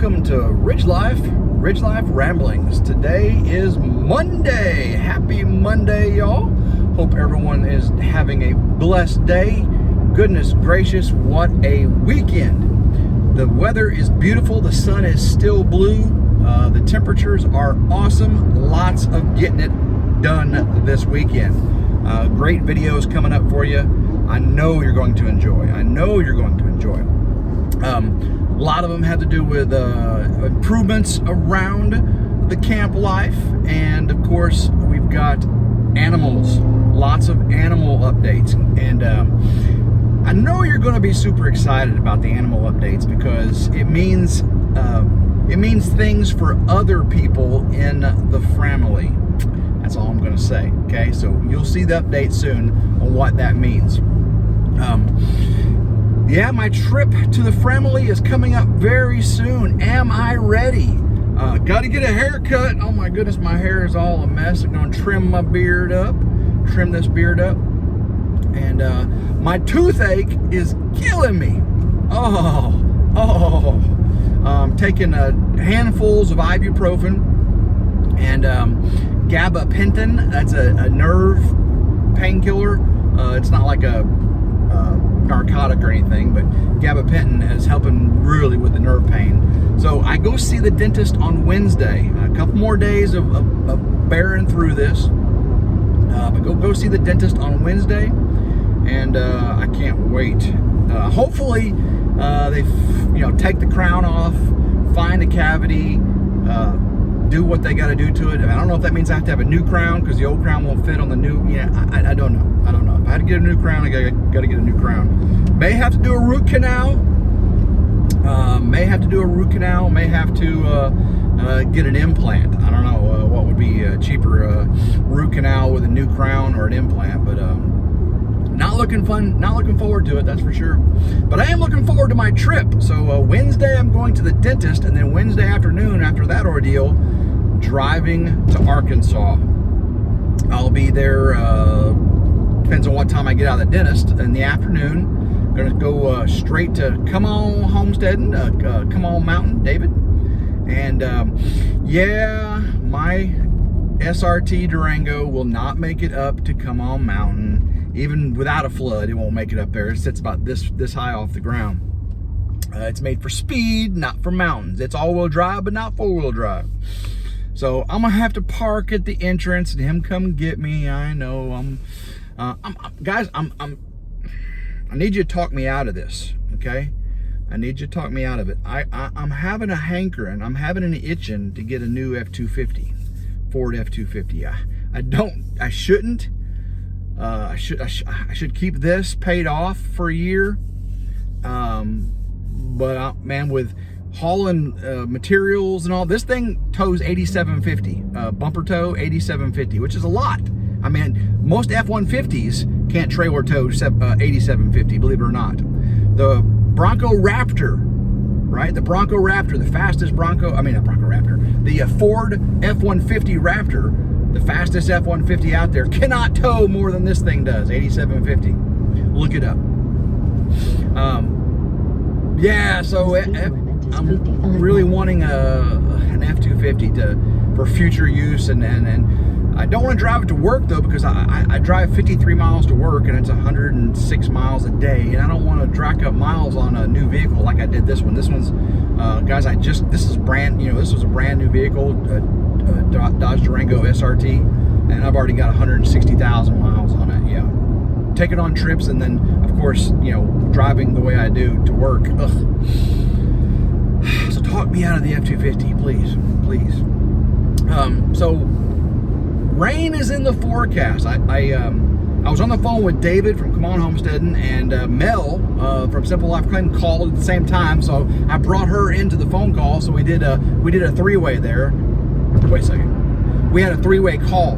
welcome to RidgeLife Ramblings. Today is Monday. Happy Monday, y'all. Hope everyone is having a blessed day. Goodness gracious, what a weekend. The weather is beautiful. The sun is still blue. The temperatures are awesome. Lots of getting it done this weekend. Great videos coming up for you. I know you're going to enjoy. A lot of them have to do with improvements around the camp life, and of course we've got animals, lots of animal updates, and I know you're going to be super excited about the animal updates because it means things for other people in the family. That's all I'm going to say. Okay, so you'll see the update soon on what that means. Yeah, my trip to the family is coming up very soon. Am I ready? Got to get a haircut. Oh my goodness, my hair is all a mess. I'm going to trim this beard up. And my toothache is killing me. I'm taking handfuls of ibuprofen and gabapentin. That's a nerve painkiller. It's not like a narcotic or anything, but gabapentin is helping really with the nerve pain. So I go see the dentist on Wednesday. A couple more days of bearing through this, but go see the dentist on Wednesday, and I can't wait. Hopefully they take the crown off, find a cavity, do what they got to do to it. I don't know if that means I have to have a new crown because the old crown won't fit on the new. I don't know. If I had to get a new crown, I got to get a new crown. May have to do a root canal. May have to get an implant. I don't know what would be cheaper, root canal with a new crown or an implant. But not looking forward to it, that's for sure. But I am looking forward to my trip. So Wednesday I'm going to the dentist, and then Wednesday afternoon after that ordeal, driving to Arkansas. I'll be there, depends on what time I get out of the dentist, in the afternoon. I'm gonna go straight to Come On Homesteading, Come On Mountain, David. And yeah, my SRT Durango will not make it up to Come On Mountain. Even without a flood, it won't make it up there. It sits about this high off the ground. It's made for speed, not for mountains. It's all-wheel drive, but not four-wheel drive. So I'm gonna have to park at the entrance and him come get me. I know. Guys, I need you to talk me out of this, okay? I need you to talk me out of it. I'm having a hankering. I'm having an itching to get a new F-250, Ford F-250. I shouldn't. I should keep this paid off for a year. But man, with hauling materials and all, this thing tows 8750, bumper tow 8750, which is a lot. I mean, most F-150s can't trailer tow 8750, believe it or not. The Bronco Raptor, right? The Bronco Raptor, the fastest Bronco, I mean, not Bronco Raptor, the Ford F-150 Raptor, the fastest F-150 out there, cannot tow more than this thing does, 8750. Look it up. Yeah, so I'm really wanting an F-250 for future use, and I don't want to drive it to work though, because I drive 53 miles to work and it's 106 miles a day, and I don't want to rack up miles on a new vehicle like I did this one. This one's, guys, this was a brand new vehicle, Dodge Durango SRT, and I've already got 160,000 miles on it. Yeah, taking on trips, and then of course, driving the way I do to work. Ugh. So talk me out of the F-250, please. So rain is in the forecast. I was on the phone with David from Come On Homesteading, and Mel from Simple Life Claim called at the same time, so I brought her into the phone call. So we did a three-way there. Wait a second. We had a three-way call.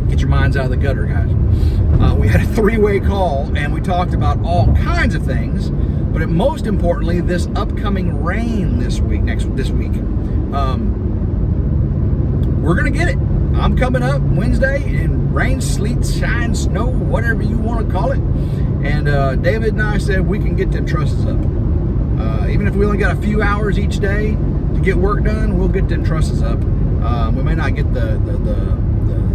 Get your minds out of the gutter, guys. We had a three-way call, and we talked about all kinds of things, but most importantly, this upcoming rain this week. We're gonna get it. I'm coming up Wednesday, and rain, sleet, shine, snow, whatever you want to call it. And David and I said we can get them trusses up. Even if we only got a few hours each day to get work done, we'll get them trusses up. We may not get the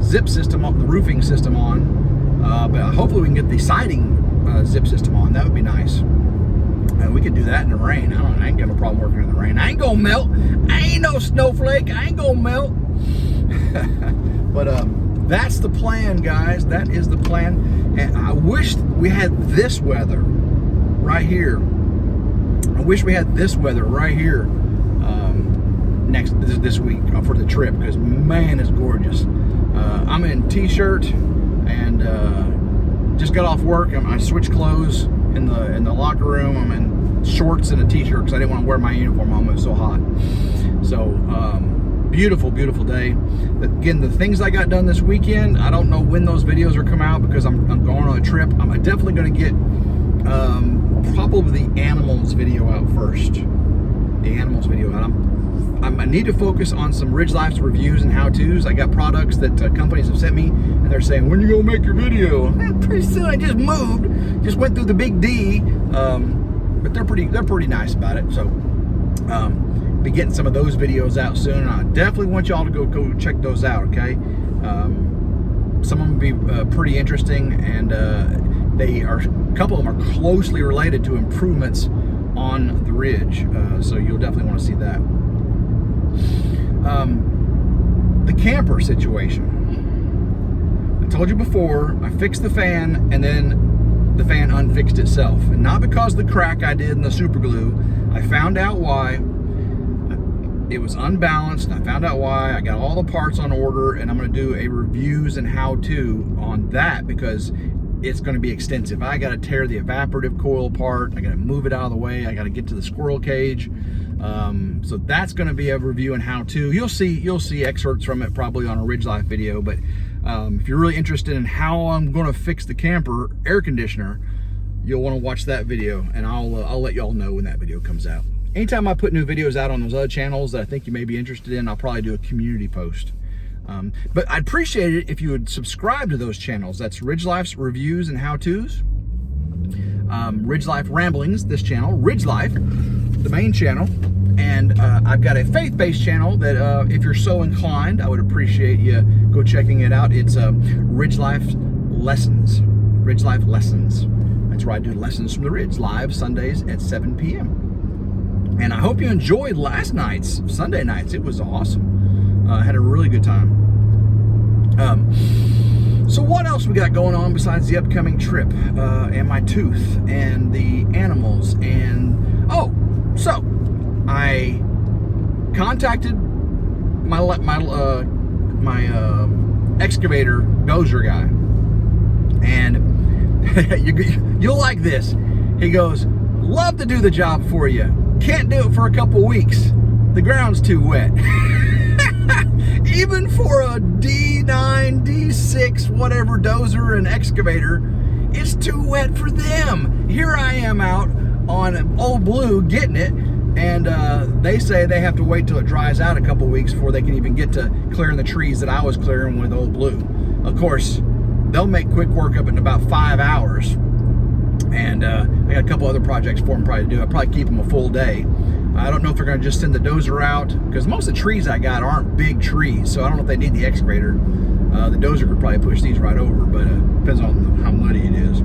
zip system, the roofing system on, but hopefully we can get the siding zip system on. That would be nice. We could do that in the rain. I ain't got no problem working in the rain. I ain't gonna melt. I ain't no snowflake. I ain't gonna melt. But that's the plan, guys. That is the plan. And I wish we had this weather right here. I wish we had this weather right here this week for the trip, because man, it's gorgeous. I'm in t-shirt and just got off work. I switched clothes in the locker room. I'm in shorts and a t-shirt because I didn't want to wear my uniform home. It was so hot. So beautiful, beautiful day. Again, the things I got done this weekend, I don't know when those videos are coming out because I'm going on a trip. I'm definitely going to get probably the animals video out first. The animals video out. I need to focus on some RidgeLife's reviews and how-tos. I got products that companies have sent me, and they're saying, when are you gonna make your video? Pretty soon. I just moved, just went through the big D, but they're pretty nice about it. So be getting some of those videos out soon. I definitely want y'all to go check those out. Okay, some of them will be pretty interesting, and a couple of them are closely related to improvements on the Ridge, so you'll definitely want to see that. The camper situation. I told you before, I fixed the fan and then the fan unfixed itself. And not because of the crack I did in the super glue. I found out why. It was unbalanced. I found out why. I got all the parts on order, and I'm going to do a reviews and how-to on that because it's going to be extensive. I got to tear the evaporative coil apart. I got to move it out of the way. I got to get to the squirrel cage. So that's going to be a review and how-to. You'll see excerpts from it probably on a RidgeLife video. But if you're really interested in how I'm going to fix the camper air conditioner, you'll want to watch that video, and I'll let y'all know when that video comes out. Anytime I put new videos out on those other channels that I think you may be interested in, I'll probably do a community post. But I'd appreciate it if you would subscribe to those channels. That's RidgeLife's Reviews and How-Tos, RidgeLife Ramblings, this channel, RidgeLife, the main channel, and I've got a faith-based channel that if you're so inclined, I would appreciate you go checking it out. It's RidgeLife Lessons, RidgeLife Lessons. That's where I do lessons from the Ridge, live Sundays at 7 p.m. And I hope you enjoyed last night's, Sunday nights. It was awesome. I had a really good time. So what else we got going on besides the upcoming trip and my tooth and the animals? And so I contacted my excavator dozer guy, and you'll like this. He goes, love to do the job for you. Can't do it for a couple weeks. The ground's too wet. Even for a D9, D6, whatever dozer and excavator, it's too wet for them. Here I am out on Old Blue getting it, and they say they have to wait till it dries out a couple weeks before they can even get to clearing the trees that I was clearing with Old Blue. Of course, they'll make quick work of it in about 5 hours. And I got a couple other projects for them probably to do. I'll probably keep them a full day. I don't know if they're going to just send the dozer out, because most of the trees I got aren't big trees, so I don't know if they need the excavator. The dozer could probably push these right over, but depends on how muddy it is.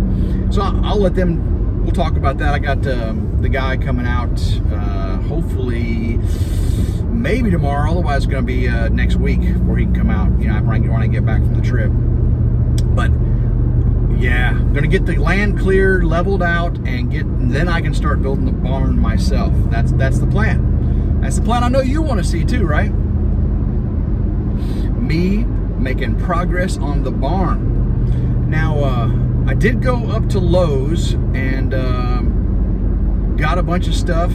So I'll let them, we'll talk about that. I got the guy coming out hopefully maybe tomorrow, otherwise it's going to be next week before he can come out, you know, when I get back from the trip. But yeah, I'm gonna get the land cleared, leveled out, and then I can start building the barn myself. That's the plan. That's the plan I know you want to see too, right? Me making progress on the barn. Now, I did go up to Lowe's and got a bunch of stuff.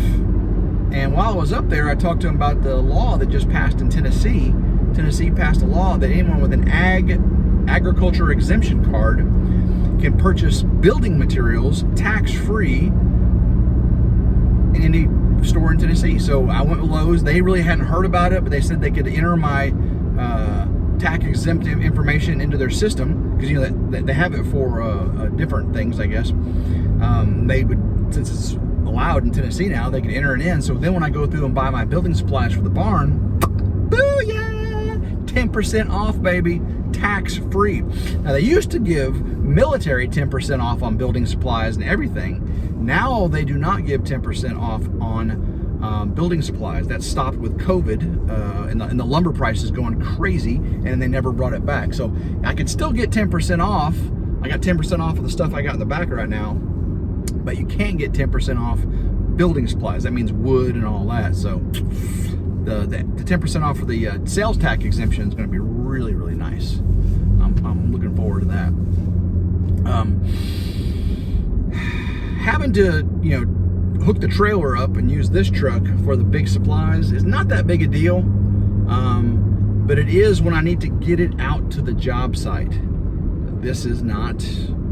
And while I was up there, I talked to him about the law that just passed in Tennessee. Tennessee passed a law that anyone with an agriculture exemption card can purchase building materials tax-free in any store in Tennessee. So I went to Lowe's. They really hadn't heard about it, but they said they could enter my tax-exempt information into their system, because, you know, they have it for different things, I guess. They would, since it's allowed in Tennessee now. They can enter it in. So then when I go through and buy my building supplies for the barn, booyah! 10% off, baby. Tax free. Now, they used to give military 10% off on building supplies and everything. Now they do not give 10% off on building supplies. That stopped with COVID and the lumber prices going crazy, and they never brought it back. So I could still get 10% off. I got 10% off of the stuff I got in the back right now, but you can't get 10% off building supplies. That means wood and all that. So the 10% off for the sales tax exemption is going to be really, really nice. I'm looking forward to that. Having to, hook the trailer up and use this truck for the big supplies is not that big a deal, but it is when I need to get it out to the job site. This is not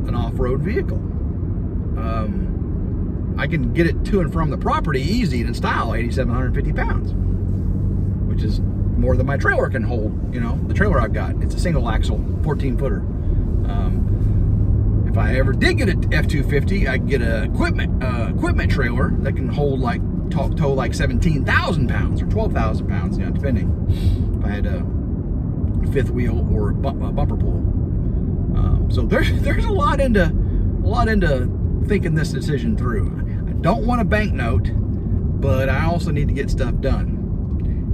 an off-road vehicle. I can get it to and from the property easy in style, 8,750 pounds, which is more than my trailer can hold. The trailer I've got, it's a single axle 14-footer. If I ever did get an F-250, I could get an equipment trailer that can hold tow like 17,000 pounds or 12,000 pounds, depending. If I had a fifth wheel or a bumper pull. So there's a lot into thinking this decision through. I don't want a banknote, but I also need to get stuff done.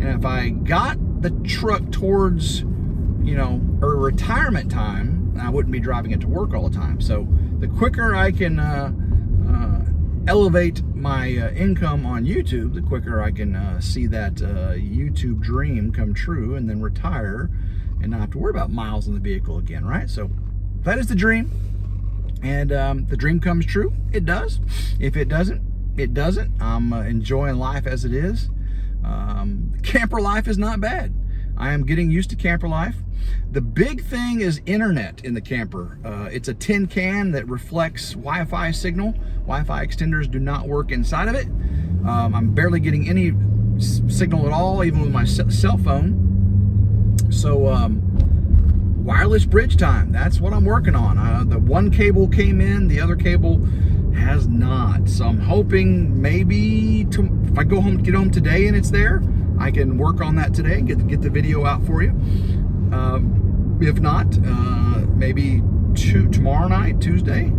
And if I got the truck towards, a retirement time, I wouldn't be driving it to work all the time. So the quicker I can elevate my income on YouTube, the quicker I can see that YouTube dream come true and then retire and not have to worry about miles in the vehicle again, right? So that is the dream. And the dream comes true. It does. If it doesn't, it doesn't. I'm enjoying life as it is. Camper life is not bad. I am getting used to camper life. The big thing is internet in the camper. It's a tin can that reflects Wi-Fi signal. Wi-Fi extenders do not work inside of it. I'm barely getting any signal at all, even with my cell phone. So wireless bridge time, that's what I'm working on. The one cable came in, the other cable has not. So I'm hoping maybe if I get home today and it's there, I can work on that today, get the video out for you. If not, maybe tomorrow night, Tuesday.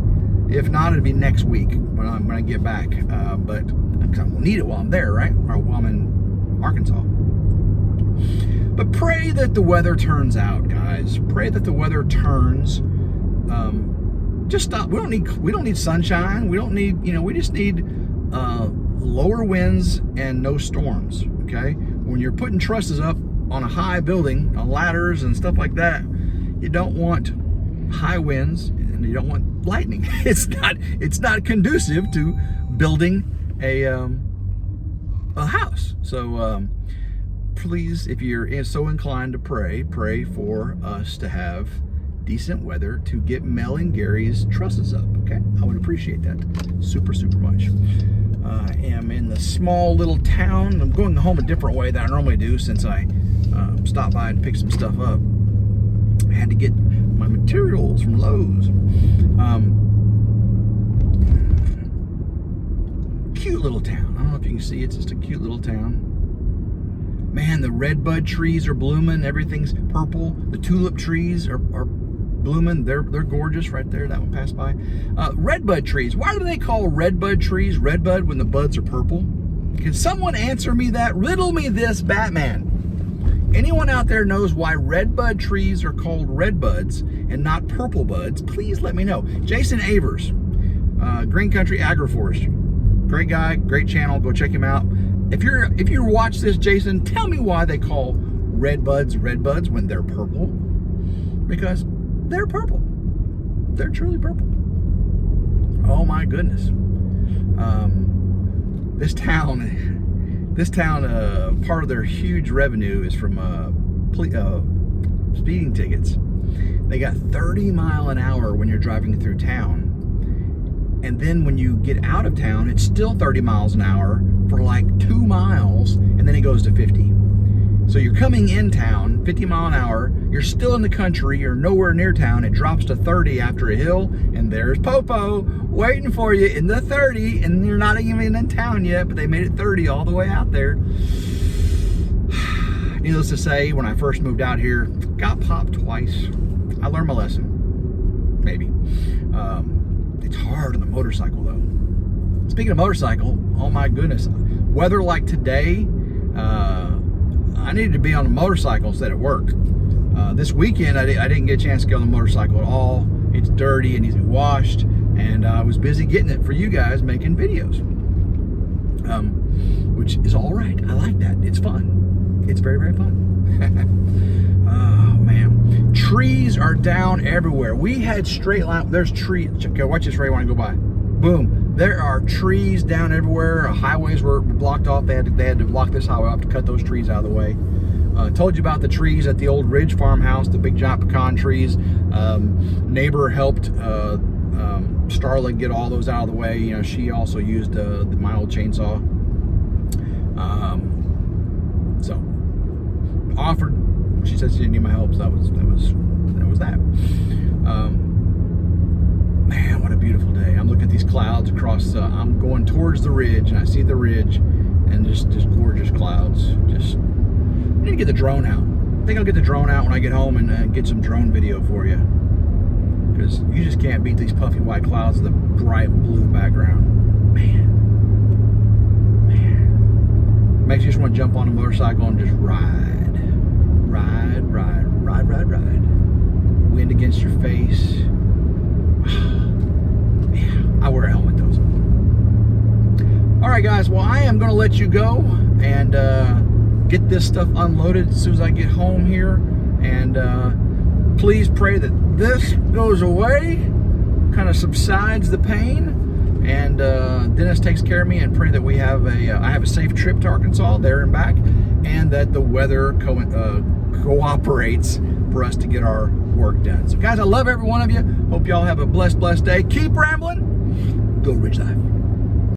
If not, it'll be next week when I get back. But I won't need it while I'm there, right? Or while I'm in Arkansas. But pray that the weather turns out, guys. Pray that the weather turns. Just stop. We don't need sunshine. We don't need, we just need lower winds and no storms. Okay? When you're putting trusses up on a high building, on ladders and stuff like that, you don't want high winds and you don't want lightning. It's not conducive to building a house. So please, if you're so inclined to pray for us to have decent weather to get Mel and Gary's trusses up. Okay, I would appreciate that super much. I am in the small little town. I'm going home a different way than I normally do since I stopped by and picked some stuff up. I had to get my materials from Lowe's. Cute little town. I don't know if you can see, it's just a cute little town. Man, the redbud trees are blooming. Everything's purple. The tulip trees are blooming. They're gorgeous right there. That one passed by. Redbud trees. Why do they call redbud trees redbud when the buds are purple? Can someone answer me that? Riddle me this, Batman. Anyone out there knows why redbud trees are called redbuds and not purple buds? Please let me know. Jason Avers, Green Country Agroforestry. Great guy, great channel. Go check him out. If you watch this, Jason, tell me why they call redbuds when they're purple. Because they're purple. They're truly purple. Oh my goodness. This town, part of their huge revenue is from speeding tickets. They got 30 mile an hour when you're driving through town. And then when you get out of town, it's still 30 miles an hour for like 2 miles, and then it goes to 50. So you're coming in town, 50 mile an hour, you're still in the country, you're nowhere near town, it drops to 30 after a hill, and there's Popo waiting for you in the 30, and you're not even in town yet, but they made it 30 all the way out there. Needless to say, when I first moved out here, got popped twice. I learned my lesson, maybe. It's hard on the motorcycle though. Speaking of motorcycle, oh my goodness, weather like today, I needed to be on a motorcycle instead of work. This weekend, I didn't get a chance to get on the motorcycle at all. It's dirty and needs to be washed, and I was busy getting it for you guys, making videos, which is all right. I like that. It's fun. It's very, very fun. Oh man, trees are down everywhere. We had straight line. There's trees. Okay, watch this, Ray. Want to go by? Boom. There are trees down everywhere. Highways were blocked off. They had to block this highway off to cut those trees out of the way. Told you about the trees at the old Ridge farmhouse, the big giant pecan trees. Neighbor helped Starla get all those out of the way. You know, she also used my old chainsaw. So offered. She said she didn't need my help. So that was that. Man, what a beautiful day. I'm looking at these clouds across, I'm going towards the ridge, and I see the ridge, and just gorgeous clouds. Just, I need to get the drone out. I think I'll get the drone out when I get home and get some drone video for you. Because you just can't beat these puffy white clouds with a bright blue background. Man. Makes you just want to jump on a motorcycle and just ride. Wind against your face. Yeah, I wear a helmet though. All right, guys. Well, I am going to let you go and get this stuff unloaded as soon as I get home here. And please pray that this goes away, kind of subsides the pain, and Dennis takes care of me. And pray that we have I have a safe trip to Arkansas, there and back, and that the weather cooperates for us to get our work done. So guys, I love every one of you. Hope y'all have a blessed day. Keep rambling. Go Ridge Life.